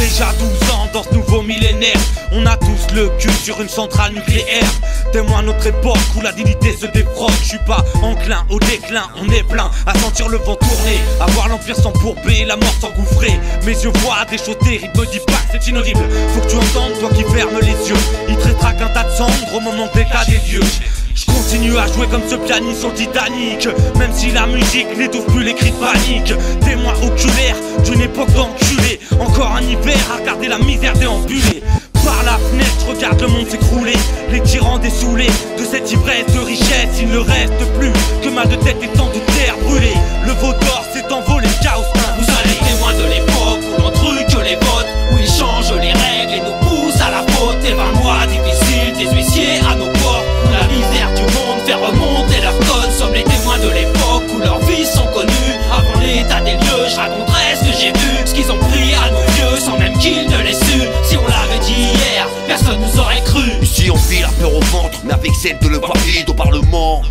déjà 12 ans dans ce nouveau millénaire. On a tous le cul sur une centrale nucléaire. Témoin de notre époque où la dignité se défroque. Je suis pas enclin au déclin, on est plein à sentir le vent tourner, à voir l'empire s'embourber, la mort s'engouffrer. Mes yeux voient des choses terribles, me dis pas que c'est inaudible. Faut que tu entendes, toi qui fermes les yeux. Il te traque un tas de cendres au moment de l'état des lieux. Je continue à jouer comme ce pianiste sur Titanic, même si la musique n'étouffe plus les cris de panique. Témoin oculaire d'une époque d'enculés. Encore un hiver à regarder la misère déambuler. Par la fenêtre, regarde le monde s'écrouler. Les tyrans dessoulés de cette ivresse de richesse. Il ne reste plus que mal de tête et tant de terre brûlée. Le veau d'or s'est envolé, chaos. Vous allez témoins de l'époque où l'on truque les votes, où ils changent les règles et nous poussent à la faute. Et 20 mois difficiles, des huissiers à nos portes, où la misère du monde fait remonter leur code. Sommes les témoins de l'époque où leurs vies sont connues. Avant l'état des lieux, je raconterai ce que j'ai vu, ce qu'ils ont pris à nos vieux sans même qu'ils ne l'aient su. Si on l'avait dit hier, personne nous aurait cru. Ici on vit la peur au ventre, mais avec celle de le voir vide au Parlement.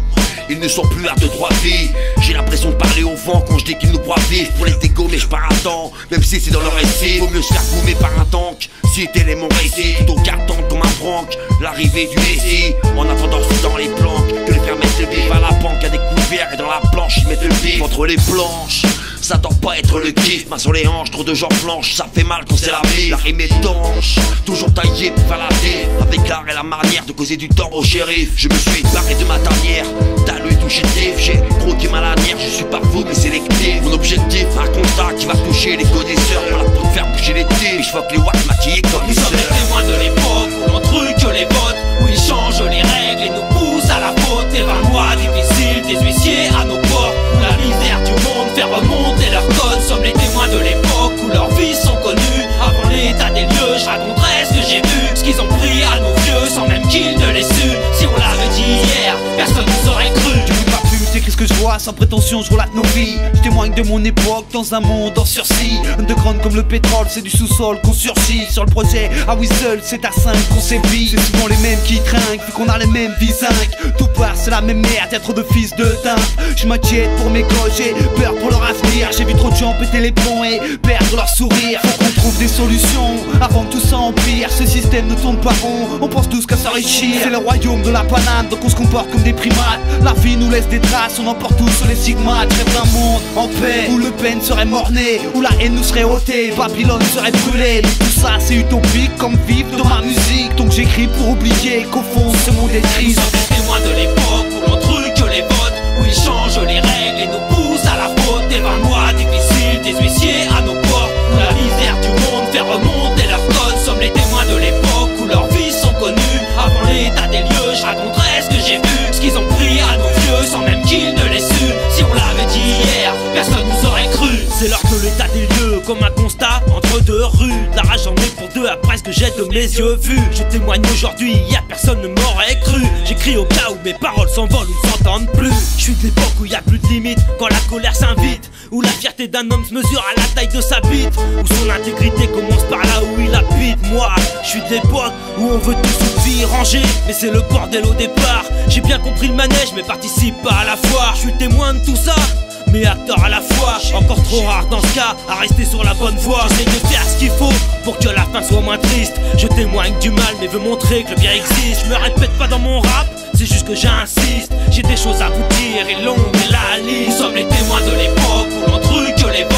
Ils ne sont plus à de droite vie. J'ai l'impression de parler au vent quand je dis qu'ils nous broient vifs. Pour les dégommer je pars à temps, même si c'est dans leur récit. Vaut mieux se faire gommer par un tank, si tel est mon récit. Plutôt qu'attendre comme un prank l'arrivée du Messie. En attendant je suis dans les planques, que les faire mettre le bif à la banque à découvert. Et dans la planche ils mettent le bif entre les planches. Ça doit pas être le kiff, main sur les hanches, trop de gens flanches, ça fait mal quand c'est la vie. La rime étanche, toujours taillé pour faire la vie. Avec l'art et la manière de causer du tort au shérif. Je me suis barré de ma tanière, t'as l'œil touché de tif. J'ai croqué ma lanière, je suis pas fou mais sélectif. Mon objectif, un constat qui va toucher les connaisseurs. Voilà pour te faire bouger les tirs, je fuck les watts maquillés comme Nous sommes les témoins de l'époque où l'on truque les votes, où ils changent les règles et nous poussent à la faute. Et 20 mois difficiles, des huissiers à nos portes, où la misère du monde fait remonter leur code. Sommes les témoins de l'époque où leurs vies sont connues. Avant l'état des lieux, je raconterai ce que j'ai vu, ce qu'ils ont pris à nos vieux sans même qu'ils ne l'aient su. Si on l'avait dit hier, personne nous aurait cru. Je veux pas plus, j'écris ce que je vois, sans prétention je relate nos vies. Je témoigne de mon époque dans un monde en sursis. Underground comme le pétrole, c'est du sous-sol qu'on sursit. Sur le projet, ah oui seul, c'est à 5 qu'on sévit. C'est souvent les mêmes qui trinquent, vu qu'on a les mêmes visinques. Tout part, c'est la même merde, y'a trop de fils de teint. Je m'inquiète pour mes gosses, j'ai peur pour leur avenir. J'ai vu trop de gens péter les plombs et perdre leur sourire. Faut qu'on trouve des solutions avant que tout ça empire. Ce système ne tourne pas rond, on pense tous qu'à s'enrichir. C'est le royaume de la banane, donc on se comporte comme des primates. La vie nous laisse des traces, on emporte tous sur les stigmates. Rêve d'un monde en paix, où le peine serait mort-né, où la haine nous serait ôtée, Babylone serait brûlée. Mais tout ça c'est utopique comme vivre dans ma musique. Donc j'écris pour oublier qu'au fond ce monde est Nous triste. sommes les témoins de l'époque où l'on truque les votes, où ils changent les règles et nous poussent à la faute. Et 20 mois difficiles, des huissiers à nos portes, où la misère du monde fait remonter leur code. Sommes les témoins de l'époque où leurs vies sont connues. Avant l'état des lieux, je raconterai ce que j'ai vu, ce qu'ils ont pris à nos vieux sans même qu'ils ne l'aient su. Si on l'avait dit hier, personne nous aurait cru. C'est l'heure de l'état des lieux, comme un constat entre deux rues. De la rage j'en ai pour deux après ce que j'ai de mes yeux vus. Je témoigne aujourd'hui, y'a personne ne m'aurait cru. J'écris au cas où mes paroles s'envolent ou ne s'entendent plus. Je suis de l'époque où y'a plus de limites, quand la colère s'invite, où la fierté d'un homme se mesure à la taille de sa bite, où son intégrité commence par là où il habite. Moi, je suis de l'époque où on veut tout souffrir, ranger, mais c'est le bordel au départ. J'ai bien compris le manège mais participe pas à la foire. Je suis le témoin de tout ça, mais acteur à la fois. Encore trop rare dans ce cas à rester sur la bonne voie. J'essaie de faire ce qu'il faut pour que la fin soit moins triste. Je témoigne du mal mais veux montrer que le bien existe. Je me répète pas dans mon rap, c'est juste que j'insiste. J'ai des choses à vous dire et longue est la liste. Nous sommes les témoins de l'époque où l'on truque les votes,